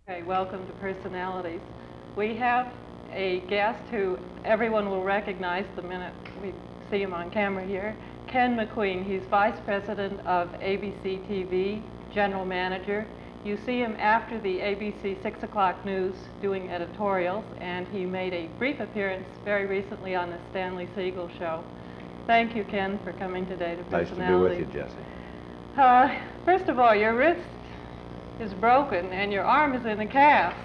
Okay, welcome to Personalities. We have a guest who everyone will recognize the minute we see him on camera here, Ken McQueen. He's Vice President of ABC TV, General Manager. You see him after the ABC 6 o'clock news doing editorials, and he made a brief appearance very recently on the Stanley Siegel show. Thank you, Ken, for coming today to Personalities. Nice to be with you, Jessie. First of all, your wrist is broken and your arm is in a cast.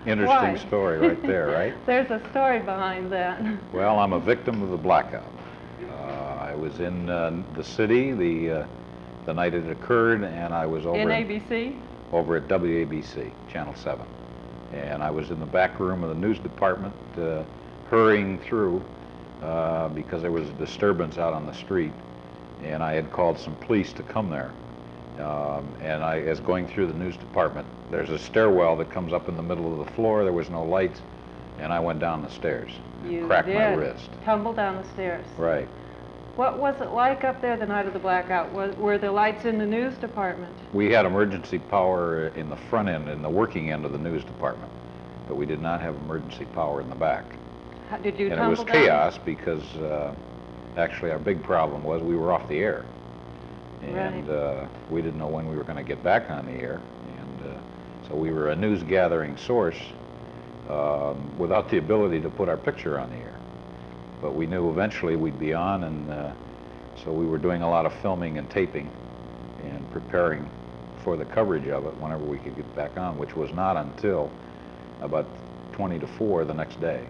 Interesting Why? story right there, right? There's a story behind that. Well, I'm a victim of the blackout. I was in the city the night it occurred, and I was over in ABC? Over at WABC, Channel 7. And I was in the back room of the news department hurrying through because there was a disturbance out on the street, and I had called some police to come there. And I was going through the news department. There's a stairwell that comes up in the middle of the floor. There was no lights, and I went down the stairs and cracked my wrist. Tumble down the stairs. Right. What was it like up there the night of the blackout? Were there lights in the news department? We had emergency power in the front end, in the working end of the news department, but we did not have emergency power in the back. Did you tumble down? And it was chaos because actually our big problem was we were off the air. And we didn't know when we were going to get back on the air, and so we were a news gathering source without the ability to put our picture on the air. But we knew eventually we'd be on, and so we were doing a lot of filming and taping and preparing for the coverage of it whenever we could get back on, which was not until about 20 to 4 the next day.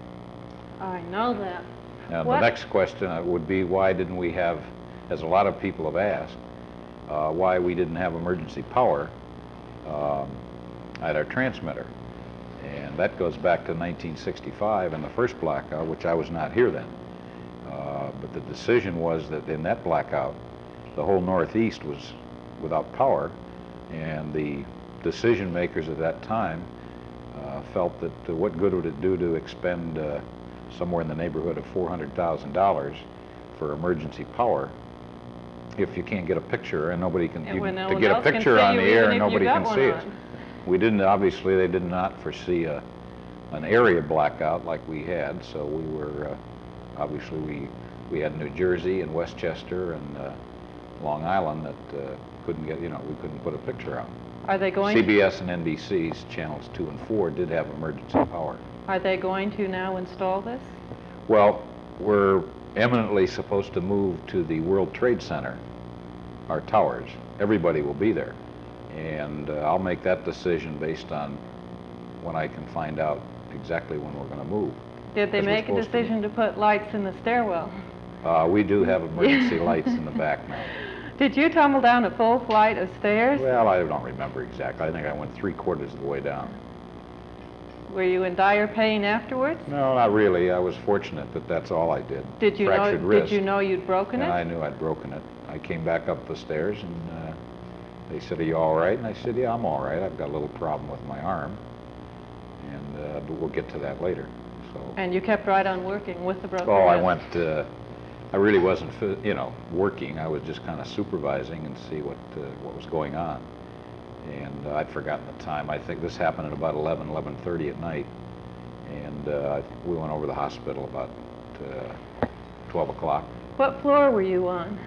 I know that. Now the next question would be, why didn't we have, as a lot of people have asked, why we didn't have emergency power at our transmitter. And that goes back to 1965 and the first blackout, which I was not here then. But the decision was that in that blackout, the whole Northeast was without power, and the decision makers at that time felt that what good would it do to expend somewhere in the neighborhood of $400,000 for emergency power if you can't get a picture and nobody can, to get a picture on the air and nobody can see it. We didn't, obviously they did not foresee an area blackout like we had, so we were, obviously we had New Jersey and Westchester and Long Island that couldn't get, we couldn't put a picture on. Are they going CBS and NBC's channels 2 and 4 did have emergency power. Are they going to now install this? Well, we're eminently supposed to move to the World Trade Center, our towers. Everybody will be there. And I'll make that decision based on when I can find out exactly when we're going to move. Did they make a decision to put lights in the stairwell? We do have emergency lights in the back now. Did you tumble down a full flight of stairs? Well, I don't remember exactly. I think I went 3/4 of the way down. Were you in dire pain afterwards? No, not really. I was fortunate that that's all I did. Did you know you'd broken it? And I knew I'd broken it. I came back up the stairs and they said, "Are you all right?" And I said, "Yeah, I'm all right. I've got a little problem with my arm, and but we'll get to that later." So. And you kept right on working with the broken wrist? I went. I really wasn't, working. I was just kind of supervising and see what was going on. And I'd forgotten the time. I think this happened at about 11:30 at night, and we went over to the hospital about 12 o'clock. What floor were you on?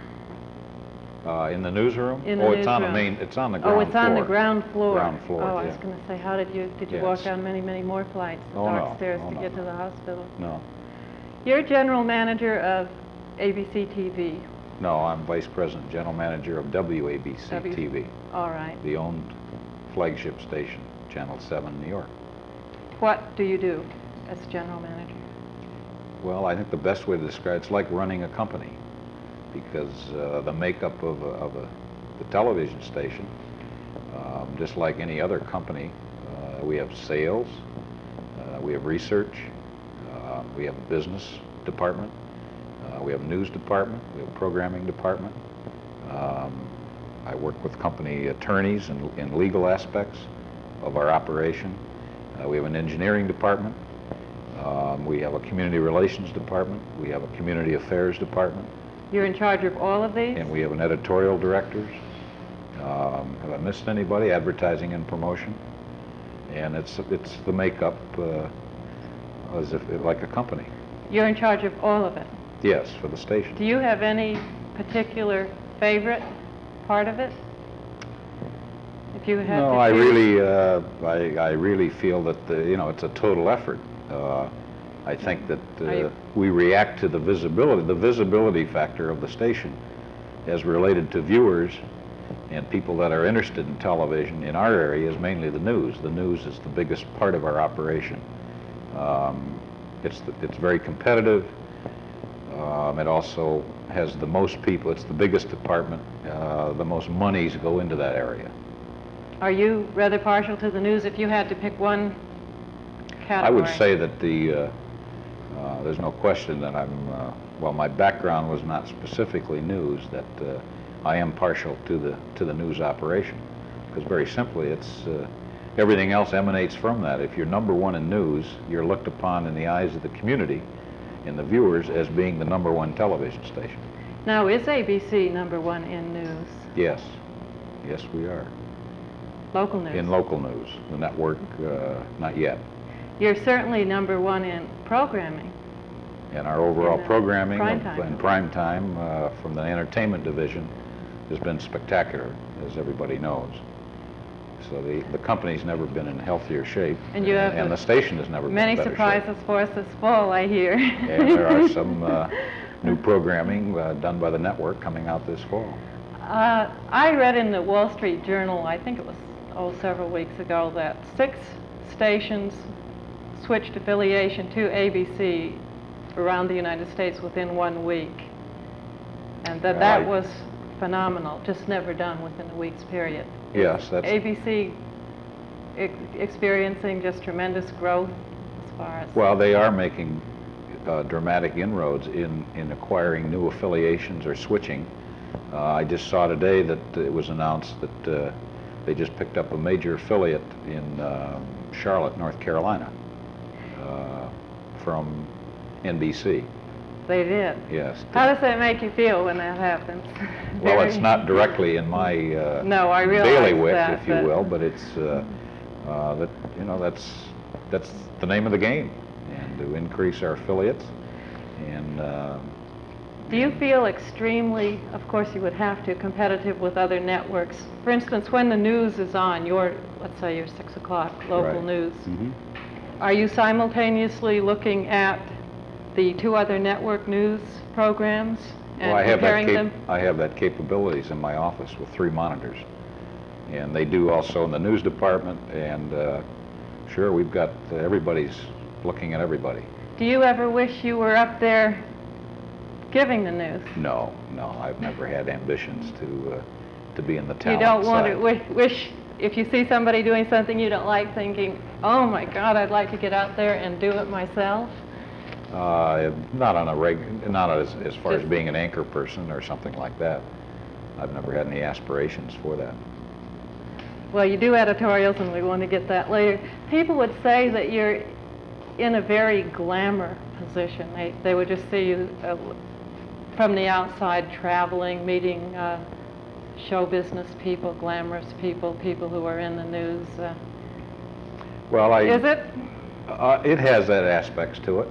In the newsroom? In the it's on the main. It's on the ground floor. Oh, it's on the ground floor. Ground floor. Oh, yeah. I was going to say, how did you walk down many more flights of dark stairs to get to the hospital? No. You're general manager of ABC TV. No, I'm vice president, general manager of WABC TV. All right. The owned flagship station, Channel 7, New York. What do you do as general manager? Well, I think the best way to describe it's like running a company, because the makeup of the television station, just like any other company, we have sales, we have research, we have a business department, we have a news department, we have a programming department. I work with company attorneys in legal aspects of our operation. We have an engineering department. We have a community relations department. We have a community affairs department. You're in charge of all of these? And we have an editorial director. Have I missed anybody? Advertising and promotion. and it's the makeup as if like a company. You're in charge of all of it. Yes, for the station. Do you have any particular favorite part of it? If you had No, to I choose? I really feel that it's a total effort. I think that we react to the visibility factor of the station as related to viewers and people that are interested in television in our area is mainly the news. The news is the biggest part of our operation. It's very competitive. It also has the most people. It's the biggest department. The most monies go into that area. Are you rather partial to the news if you had to pick one category? I would say that there's no question that well, my background was not specifically news, that I am partial to the news operation, because very simply, it's everything else emanates from that. If you're number one in news, you're looked upon in the eyes of the community and the viewers as being the number one television station. Now, is ABC number one in news? Yes, we are. Local news? In local news. The network, not yet. You're certainly number one in programming. And our overall programming in prime time from the entertainment division has been spectacular, as everybody knows. So the company's never been in healthier shape, and you have the station has never been in better shape. Many surprises for us this fall, I hear. And there are some new programming done by the network coming out this fall. I read in the Wall Street Journal, I think it was several weeks ago, that 6 stations switched affiliation to ABC around the United States within 1 week, and that was phenomenal, just never done within a week's period. Yes, that's... ABC experiencing just tremendous growth as far as... Well, they are making dramatic inroads in acquiring new affiliations or switching. I just saw today that it was announced that they just picked up a major affiliate in Charlotte, North Carolina, from NBC. They did? Yes. How does that make you feel when that happens? Well, it's not directly in my no, I realize bailiwick, that, if you will, but it's that's the name of the game, and to increase our affiliates. And do you feel extremely, of course you would have to, competitive with other networks? For instance, when the news is on, let's say your 6 o'clock local news, are you simultaneously looking at the 2 other network news programs and comparing them? I have that capabilities in my office with 3 monitors, and they do also in the news department, and sure, we've got everybody's looking at everybody. Do you ever wish you were up there giving the news? No, I've never had ambitions to be in the talent You don't want side. to wish, if you see somebody doing something you don't like, thinking, oh my God, I'd like to get out there and do it myself? Not on a not as far as being an anchor person or something like that. I've never had any aspirations for that. Well, you do editorials, and we want to get that later. People would say that you're in a very glamour position. They would just see you from the outside traveling, meeting show business people, glamorous people, people who are in the news. Well, is it? It has that aspects to it,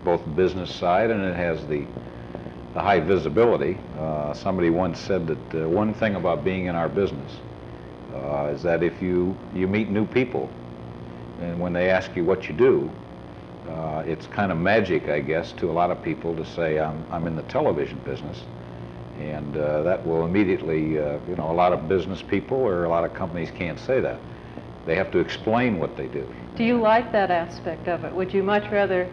both the business side, and it has the high visibility. Somebody once said that one thing about being in our business is that if you meet new people, and when they ask you what you do, it's kind of magic, I guess, to a lot of people to say, I'm in the television business. And that will immediately, a lot of business people or a lot of companies can't say that. They have to explain what they do. Do you like that aspect of it? Would you much rather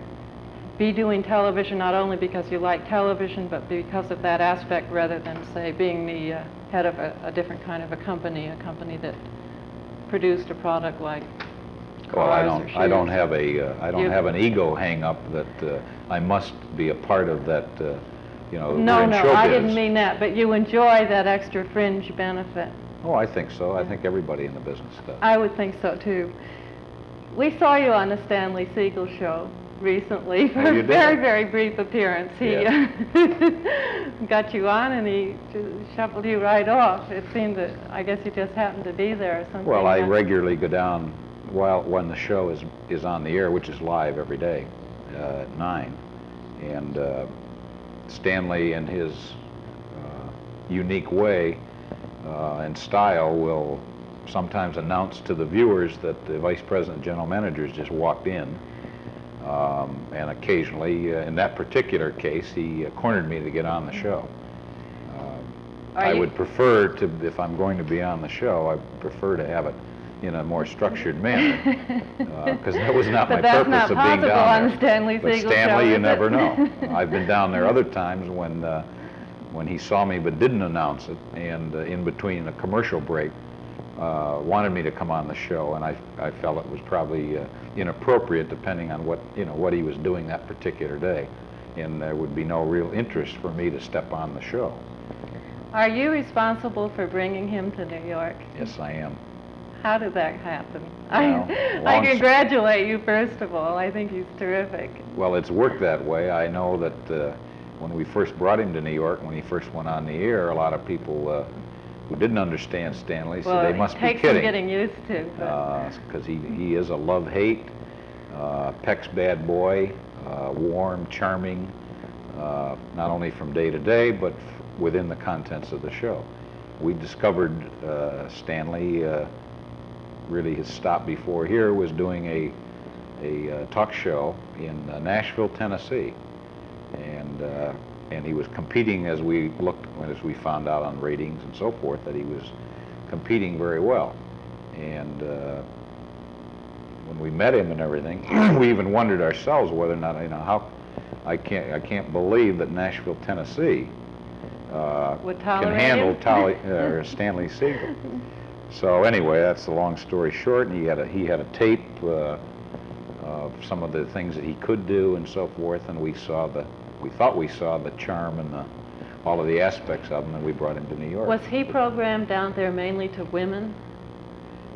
be doing television not only because you like television, but because of that aspect, rather than, say, being the head of a different kind of a company that produced a product like cars or shoes? I don't have an ego hang up that I must be a part of that. No, I didn't mean that, but you enjoy that extra fringe benefit. Oh, I think so. I think everybody in the business does. I would think so too. We saw you on the Stanley Siegel show recently for Oh, you a did? very, very brief appearance. He Yeah. got you on and he just shuffled you right off. It seemed that, I guess you just happened to be there or something. Well, I regularly go down when the show is on the air, which is live every day at 9. And Stanley, in his unique way and style, will sometimes announce to the viewers that the vice president and general managers just walked in. And occasionally, in that particular case, he cornered me to get on the show. I would prefer to, if I'm going to be on the show, I prefer to have it in a more structured manner, because that was not my purpose of being down there. But that's not possible on Stanley But Siegel's Stanley, show, you is never it? know. I've been down there other times when he saw me but didn't announce it, and in between a commercial break, wanted me to come on the show, and I felt it was probably inappropriate depending on what he was doing that particular day, and there would be no real interest for me to step on the show. Are you responsible for bringing him to New York? Yes, I am. How did that happen? Well, I congratulate you, first of all. I think he's terrific. Well, it's worked that way. I know that when we first brought him to New York, when he first went on the air, a lot of people who didn't understand Stanley said they must be kidding. Well, it takes some getting used to. Because he is a love-hate, Peck's bad boy, warm, charming, not only from day to day, but within the contents of the show. We discovered Stanley, really his stop before here was doing a talk show in Nashville, Tennessee. And he was competing, as we found out on ratings and so forth, that he was competing very well. And when we met him and everything, we even wondered ourselves whether or not, how I can't believe that Nashville, Tennessee can handle Stanley Siegel. So anyway, that's the long story short. And he had a tape of some of the things that he could do and so forth, and we thought we saw the charm and all of the aspects of him, and we brought him to New York. Was he programmed down there mainly to women?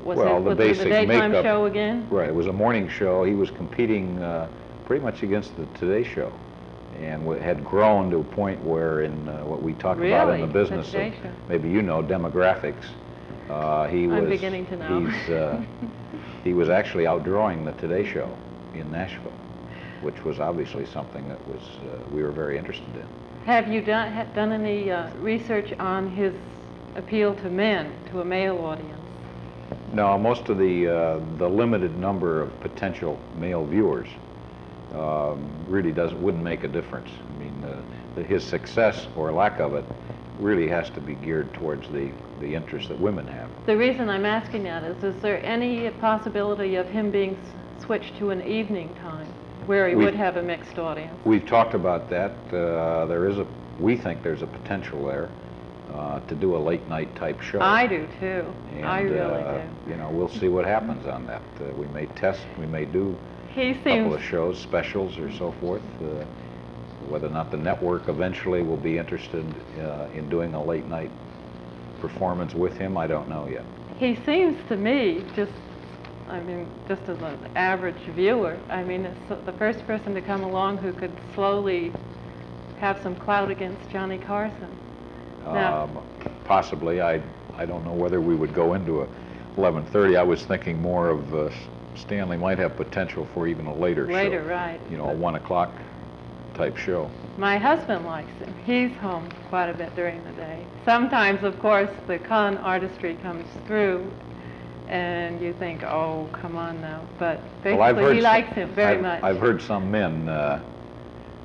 Was the basic it a daytime makeup, show again? Right, it was a morning show. He was competing pretty much against the Today Show, and had grown to a point where in what we talk about in the business of, maybe demographics, I'm beginning to know. He was actually outdrawing the Today Show in Nashville, which was obviously something that we were very interested in. Have you done any research on his appeal to men, to a male audience? No, most of the limited number of potential male viewers really wouldn't make a difference. I mean, his success or lack of it really has to be geared towards the interest that women have. The reason I'm asking that is there any possibility of him being switched to an evening time where he would have a mixed audience? We've talked about that. We think there's a potential there to do a late night type show. I do too. And, I really do. We'll see what happens on that. We may test, we may do a couple of shows, specials or so forth. Whether or not the network eventually will be interested in doing a late night performance with him, I don't know yet. He seems to me, just as an average viewer, it's the first person to come along who could slowly have some clout against Johnny Carson. Possibly. I don't know whether we would go into 11:30. I was thinking more of Stanley might have potential for even a later show. Later, right. A 1 o'clock type show. My husband likes him. He's home quite a bit during the day. Sometimes, of course, the con artistry comes through, and you think, oh, come on now. But basically, he likes him very much. I've heard some men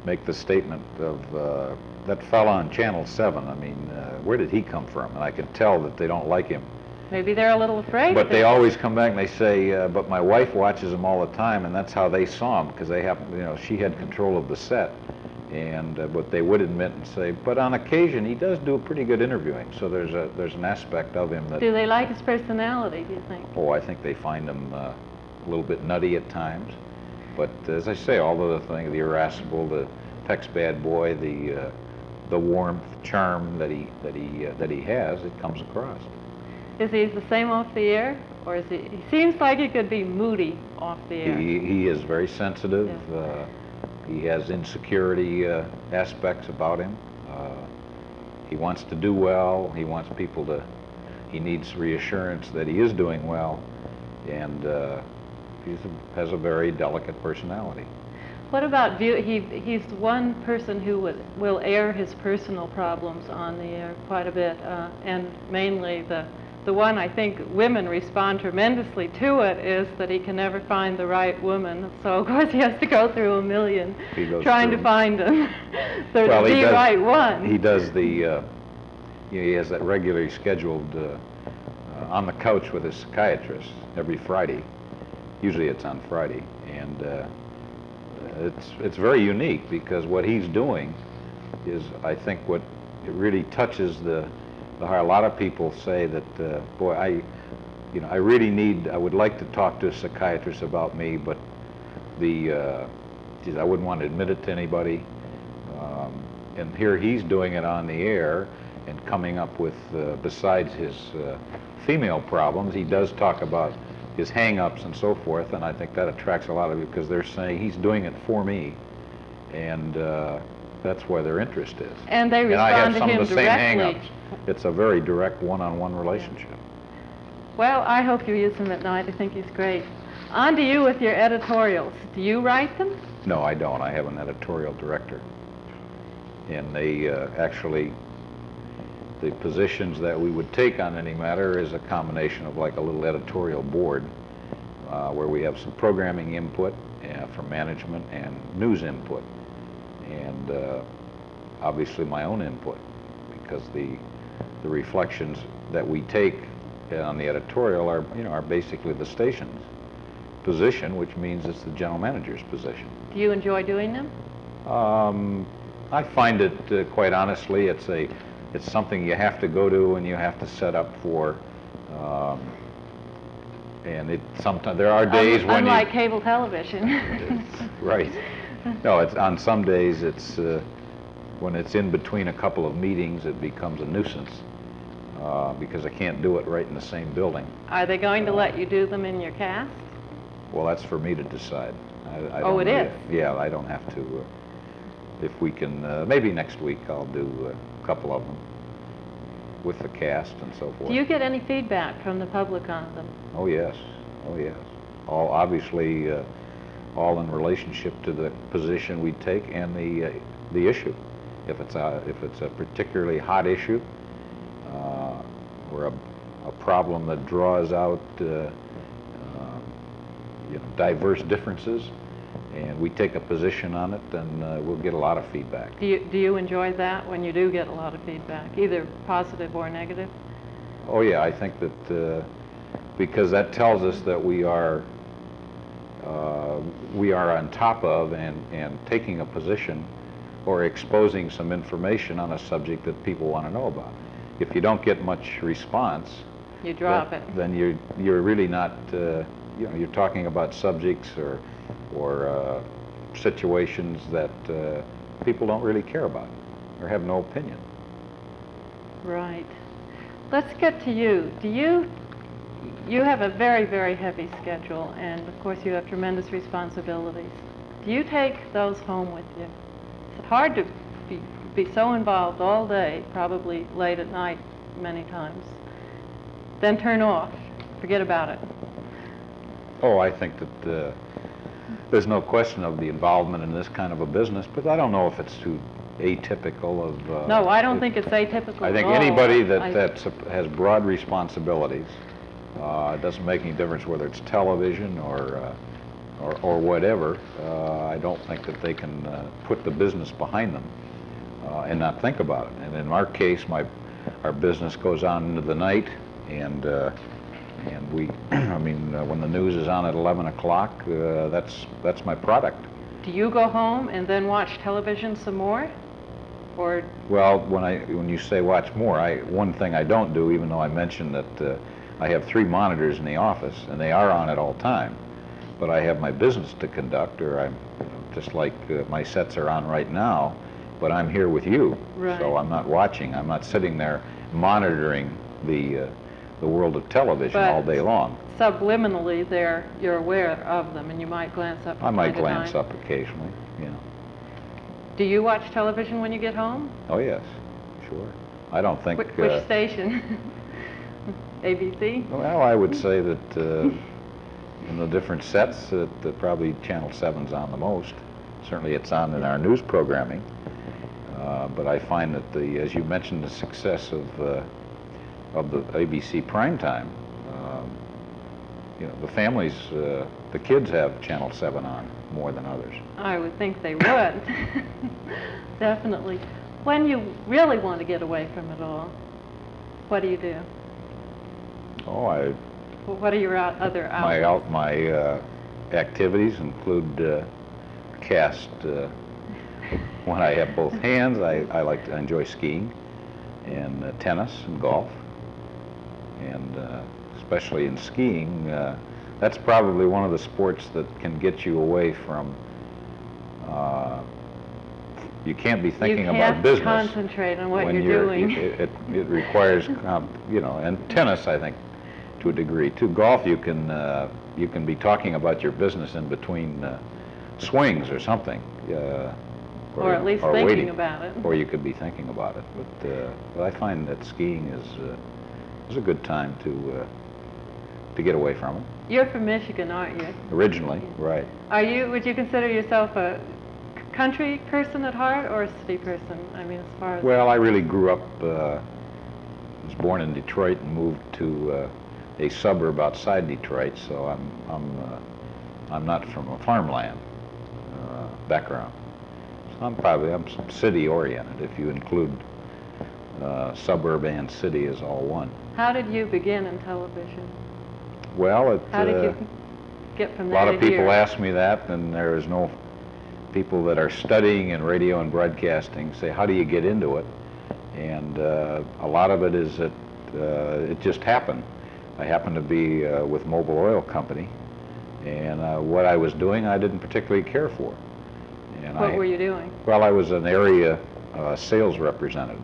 make the statement of that fella on Channel 7. Where did he come from? And I can tell that they don't like him. Maybe they're a little afraid. But they always come back and they say, but my wife watches him all the time, and that's how they saw him, because they she had control of the set. And but they would admit and say, but on occasion he does do a pretty good interviewing. So there's an aspect of him that. Do they like his personality, do you think? Oh, I think they find him a little bit nutty at times. But as I say, all of the things, the irascible, the Peck's bad boy, the warmth, charm that he has, it comes across. Is he the same off the air, or is he seems like he could be moody off the air? He is very sensitive. Yeah. He has insecurity aspects about him. He wants to do well. He wants people to, he needs reassurance that he is doing well, and has a very delicate personality. What about he's one person who will air his personal problems on the air quite a bit, and mainly the one I think women respond tremendously to it is that he can never find the right woman. So of course he has to go through a million trying to find the right one. He does the, he has that regularly scheduled on the couch with his psychiatrist every Friday. Usually it's on Friday, and it's very unique because what he's doing is, I think, what it really touches the heart. A lot of people say that, boy, I really need, I would like to talk to a psychiatrist about me, but geez, I wouldn't want to admit it to anybody. And here he's doing it on the air and coming up with, besides his female problems, he does talk about his hang-ups and so forth, and I think that attracts a lot of you because they're saying he's doing it for me, and that's where their interest is. And they respond to him directly. And I have some of the same hang-ups. It's a very direct one-on-one relationship. Well, I hope you use him at night. I think he's great. On to you with your editorials. Do you write them? No, I don't. I have an editorial director. And they actually, the positions that we would take on any matter is a combination of like a little editorial board where we have some programming input from management and news input, and obviously my own input, because the reflections that we take on the editorial are basically the station's position, which means it's the general manager's position. Do you enjoy doing them? I find it, quite honestly, it's something you have to go to and you have to set up for, and sometimes there are days when unlike cable television. Right. No, it's on some days it's when it's in between a couple of meetings, it becomes a nuisance because I can't do it right in the same building. Are they going to let you do them in your cast? Well, that's for me to decide. I Oh, it is? Yeah, I don't have to. If we can, maybe next week I'll do a couple of them with the cast and so forth. Do you get any feedback from the public on them? Oh yes, oh yes. All obviously, all in relationship to the position we take and the issue. If it's a particularly hot issue, or a problem that draws out diverse differences, and we take a position on it, then we'll get a lot of feedback. Do you enjoy that when you do get a lot of feedback, either positive or negative? Oh yeah, I think that because that tells us that we are on top of and taking a position or exposing some information on a subject that people want to know about. If you don't get much response, you drop it. Then you're really not. You're talking about subjects or situations that people don't really care about or have no opinion. Right. Let's get to you. You have a very, very heavy schedule, and of course you have tremendous responsibilities. Do you take those home with you? It's hard to be so involved all day, probably late at night many times, then turn off, forget about it. Oh, I think that there's no question of the involvement in this kind of a business, but I don't know if it's too atypical of... No, I don't think it's atypical I think at all. anybody that has broad responsibilities, it doesn't make any difference whether it's television or whatever, I don't think that they can put the business behind them and not think about it. And in our case, our business goes on into the night, and we, I mean, when the news is on at 11 o'clock, that's my product. Do you go home and then watch television some more? Or? Well, when you say watch more, one thing I don't do, even though I mentioned that I have 3 monitors in the office, and they are on at all time, but I have my business to conduct, or I'm just like my sets are on right now, but I'm here with you. Right. So I'm not watching. I'm not sitting there monitoring the the world of television all day long. Subliminally, you're aware of them, and you might glance up. I might glance time. up occasionally, you know. Do you watch television when you get home? Oh yes, sure. I don't think. Which station? ABC? Well, I would say that in the different sets, that probably Channel 7's on the most. Certainly, it's on in our news programming. But I find that as you mentioned, the success of the ABC primetime, you know, the families, the kids have Channel 7 on more than others. I would think they would. Definitely. When you really want to get away from it all, what do you do? Oh, What are your other outlets? My activities include cast. When I have both hands, I enjoy skiing and tennis and golf, and especially in skiing, that's probably one of the sports that can get you away from. You can't be thinking about business. You can't concentrate on what when you're doing. It requires, you know, and tennis, I think, to a degree. To golf, you can be talking about your business in between swings or something. Or at least thinking waiting, about it. Or you could be thinking about it. But I find that skiing is a good time to get away from it. You're from Michigan, aren't you? Originally, right. Would you consider yourself a country person at heart or a city person? I mean, as far as... Well, I really grew up, was born in Detroit and moved to a suburb outside Detroit, so I'm not from a farmland background. So I'm city oriented, if you include suburb and city as all one. How did you begin in television? Well, how did you get from a there lot to of people here? ask me that, and there is no people that are studying in radio and broadcasting say, how do you get into it? And a lot of it is that it just happened. I happened to be with Mobil Oil Company, and what I was doing I didn't particularly care for. And what were you doing? Well, I was an area sales representative,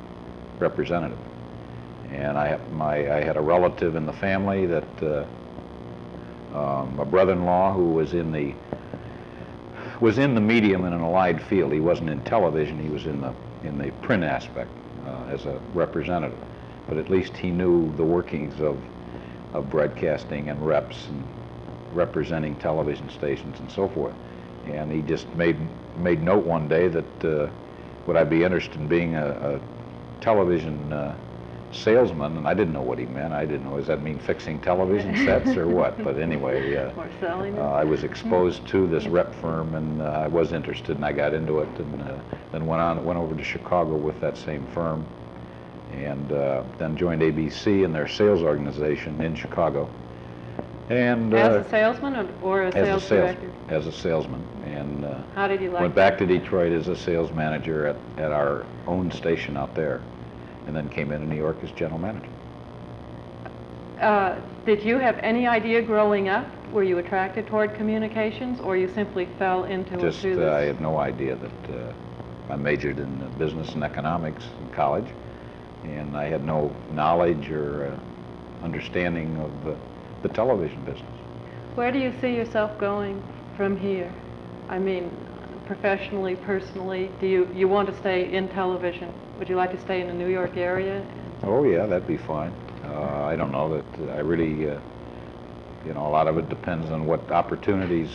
and I had a relative in the family that a brother-in-law who was in the medium in an allied field. He wasn't in television; he was in the print aspect as a representative. But at least he knew the workings of broadcasting and reps and representing television stations and so forth. And he just made note one day that would I be interested in being a television salesman, and I didn't know what he meant. I didn't know, does that mean fixing television sets or what? But anyway, or selling I was exposed to this rep firm, and I was interested, and I got into it, and then went over to Chicago with that same firm, and then joined ABC in their sales organization in Chicago. And as a salesman or a sales director? As a salesman, and how did you like went back to Detroit as a sales manager at our own station out there, and then came into New York as general manager. Did you have any idea growing up? Were you attracted toward communications, or you simply fell into it through this? I had no idea that I majored in business and economics in college, and I had no knowledge or understanding of the television business. Where do you see yourself going from here? I mean, professionally, personally, do you want to stay in television? Would you like to stay in the New York area? Oh yeah, that'd be fine. I don't know that I really, you know, a lot of it depends on what opportunities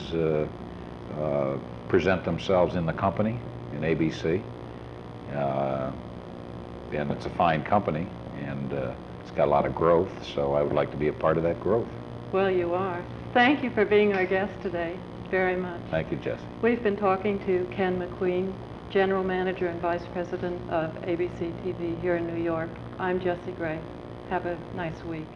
present themselves in the company, in ABC. And it's a fine company, and it's got a lot of growth, so I would like to be a part of that growth. Well, you are. Thank you for being our guest today, very much. Thank you, Jessie. We've been talking to Ken McQueen, General Manager and Vice President of ABC TV here in New York. I'm Jessie Gray. Have a nice week.